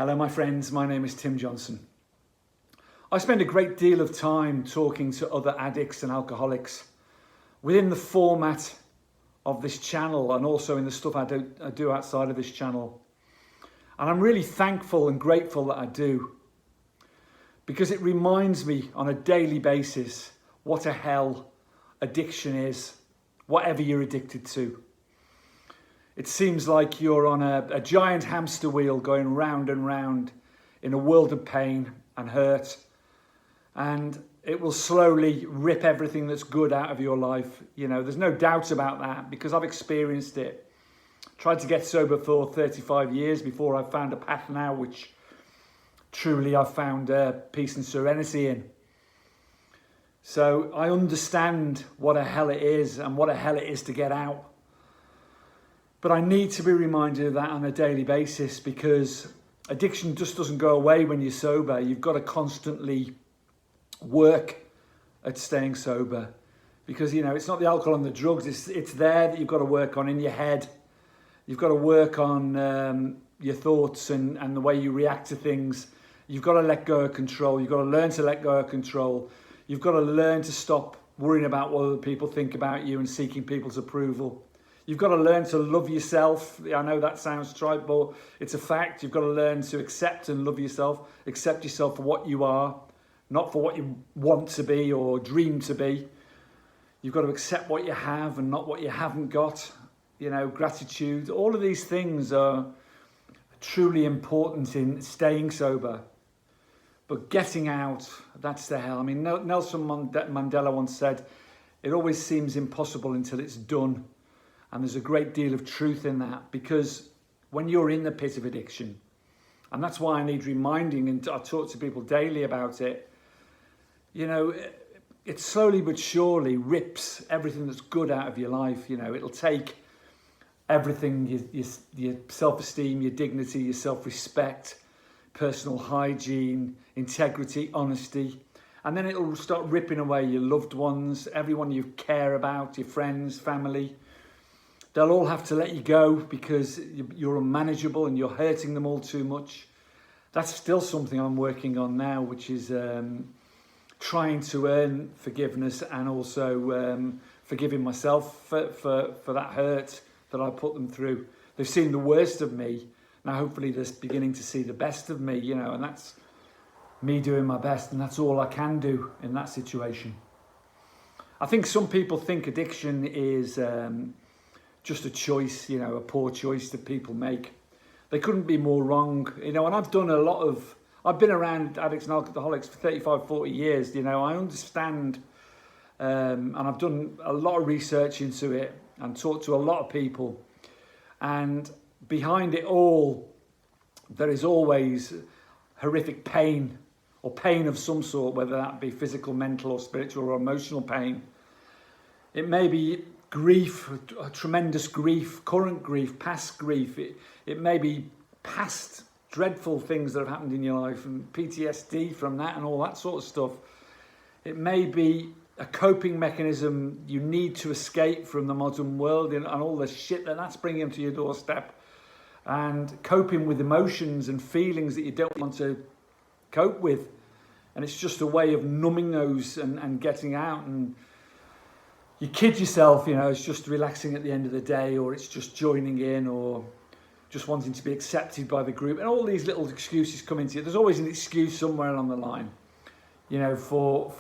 Hello my friends, my name is Tim Johnson. I spend a great deal of time talking to other addicts and alcoholics within the format of this channel and also in the stuff I do outside of this channel. And I'm really thankful and grateful that I do, because it reminds me on a daily basis what a hell addiction is, whatever you're addicted to. It seems like you're on a giant hamster wheel going round and round in a world of pain and hurt, and it will slowly rip everything that's good out of your life. You know, there's no doubt about that, because I've experienced it. Tried to get sober for 35 years before I found a path now which truly I've found peace and serenity in. So I understand what a hell it is and what a hell it is to get out. But I need to be reminded of that on a daily basis, because addiction just doesn't go away when you're sober. You've got to constantly work at staying sober, because, you know, it's not the alcohol and the drugs, it's there that you've got to work on in your head. You've got to work on your thoughts and the way you react to things. You've got to let go of control. You've got to learn to let go of control. You've got to learn to stop worrying about what other people think about you and seeking people's approval. You've got to learn to love yourself. I know that sounds trite, but it's a fact. You've got to learn to accept and love yourself. Accept yourself for what you are, not for what you want to be or dream to be. You've got to accept what you have and not what you haven't got. You know, gratitude. All of these things are truly important in staying sober. But getting out, that's the hell. I mean, Nelson Mandela once said, it always seems impossible until it's done. And there's a great deal of truth in that, because when you're in the pit of addiction, and that's why I need reminding, and I talk to people daily about it, you know, it slowly but surely rips everything that's good out of your life. You know, it'll take everything, your self-esteem, your dignity, your self-respect, personal hygiene, integrity, honesty, and then it'll start ripping away your loved ones, everyone you care about, your friends, family. They'll all have to let you go because you're unmanageable and you're hurting them all too much. That's still something I'm working on now, which is trying to earn forgiveness and also forgiving myself for that hurt that I put them through. They've seen the worst of me. Now hopefully they're beginning to see the best of me, you know, and that's me doing my best, and that's all I can do in that situation. I think some people think addiction is just a choice, you know, a poor choice that people make. They couldn't be more wrong, you know, and I've been around addicts and alcoholics for 35, 40 years, you know, I understand, and I've done a lot of research into it and talked to a lot of people, and behind it all, there is always horrific pain, or pain of some sort, whether that be physical, mental, or spiritual, or emotional pain. It may be grief, tremendous grief, current grief, past grief. It may be past dreadful things that have happened in your life and PTSD from that and all that sort of stuff. It may be a coping mechanism you need to escape from the modern world and all the shit that's bringing to your doorstep, and coping with emotions and feelings that you don't want to cope with. And it's just a way of numbing those and getting out, and you kid yourself, you know, it's just relaxing at the end of the day, or it's just joining in, or just wanting to be accepted by the group, and all these little excuses come into it. There's always an excuse somewhere along the line, you know, for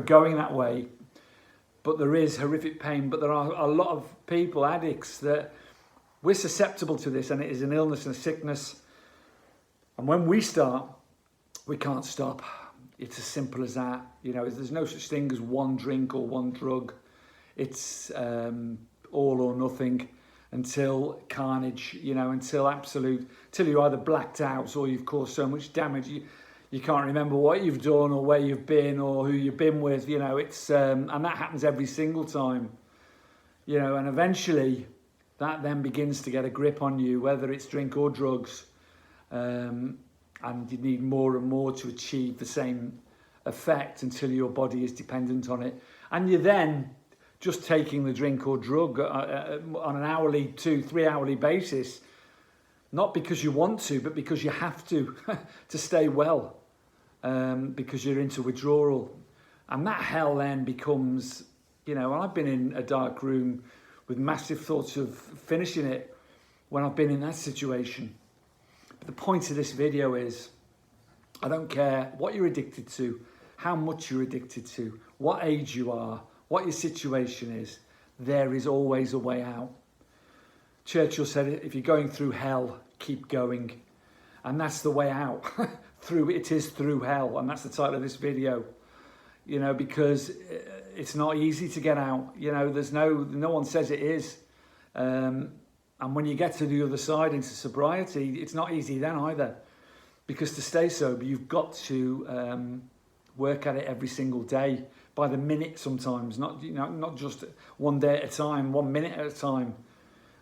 going that way. But there is horrific pain. But there are a lot of people, addicts, that we're susceptible to this, and it is an illness and a sickness. And when we start, we can't stop. It's as simple as that. You know, there's no such thing as one drink or one drug. It's all or nothing until carnage, you know, until you're either blacked out or you've caused so much damage you can't remember what you've done or where you've been or who you've been with, you know. It's and that happens every single time, you know, and eventually that then begins to get a grip on you, whether it's drink or drugs, and you need more and more to achieve the same effect until your body is dependent on it, and you then just taking the drink or drug on an hourly, 2-3 hourly basis Not because you want to, but because you have to, to stay well, because you're into withdrawal. And that hell then becomes, I've been in a dark room with massive thoughts of finishing it when I've been in that situation. But the point of this video is, I don't care what you're addicted to, how much you're addicted to, what age you are, what your situation is, there is always a way out. Churchill said, if you're going through hell, keep going. And that's the way out. It is through hell. And that's the title of this video. Because it's not easy to get out. There's no one says it is. And when you get to the other side into sobriety, it's not easy then either. Because to stay sober, you've got to work at it every single day, by the minute sometimes, not just one day at a time, 1 minute at a time.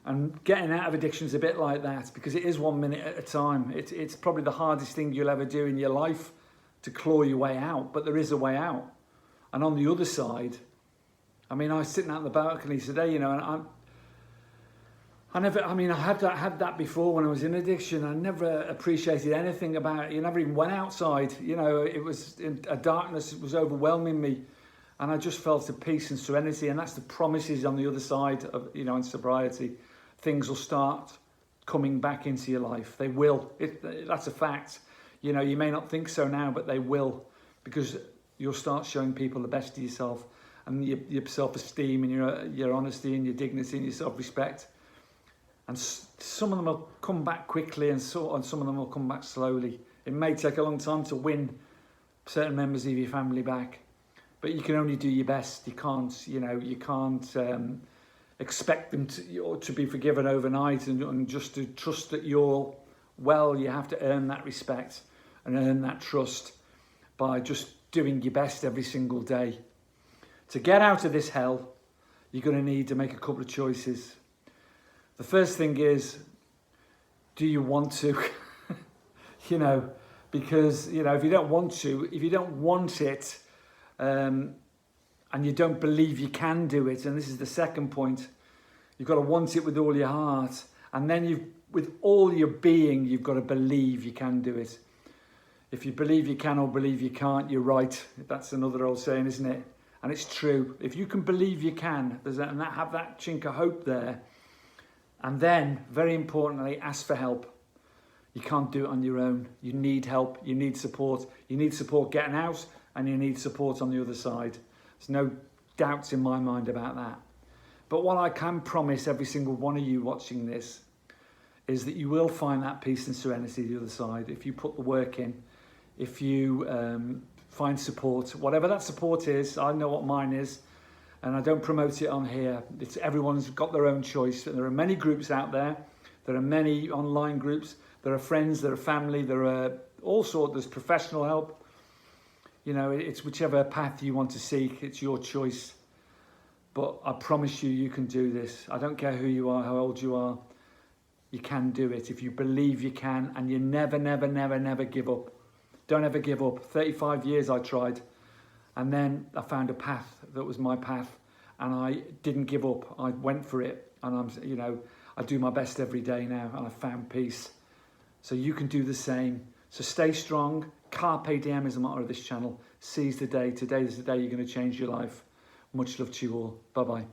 And getting out of addiction is a bit like that, because it is 1 minute at a time. It's probably the hardest thing you'll ever do in your life, to claw your way out, but there is a way out. And on the other side, I was sitting out on the balcony today, and I had that before when I was in addiction. I never appreciated anything about it. You never even went outside. It was a darkness, it was overwhelming me. And I just felt a peace and serenity. And that's the promises on the other side of, in sobriety. Things will start coming back into your life. They will. That's a fact. You may not think so now, but they will. Because you'll start showing people the best of yourself. And your self-esteem and your honesty and your dignity and your self-respect. And some of them will come back quickly, and some of them will come back slowly. It may take a long time to win certain members of your family back, but you can only do your best. You can't expect them to be forgiven overnight, and just to trust that you're well. You have to earn that respect and earn that trust by just doing your best every single day. To get out of this hell, you're going to need to make a couple of choices. The first thing is, do you want to? Because, if you don't want to, if you don't want it, and you don't believe you can do it, and this is the second point, you've got to want it with all your heart, and then with all your being, you've got to believe you can do it. If you believe you can or believe you can't, you're right. That's another old saying, isn't it? And it's true. If you can believe you can, have that chink of hope there. And then, very importantly, ask for help. You can't do it on your own. You need help. You need support. You need support getting out, and you need support on the other side. There's no doubts in my mind about that. But what I can promise every single one of you watching this is that you will find that peace and serenity the other side if you put the work in, if you find support, whatever that support is. I know what mine is. And I don't promote it on here. Everyone's got their own choice. And there are many groups out there. There are many online groups. There are friends, there are family, there are all sorts. There's professional help. It's whichever path you want to seek. It's your choice. But I promise you can do this. I don't care who you are, how old you are. You can do it if you believe you can, and you never, never, never, never give up. Don't ever give up. 35 years I tried. And then I found a path that was my path, and I didn't give up. I went for it, and I do my best every day now, and I found peace. So you can do the same. So stay strong. Carpe Diem is the motto of this channel. Seize the day. Today is the day you're going to change your life. Much love to you all. Bye-bye.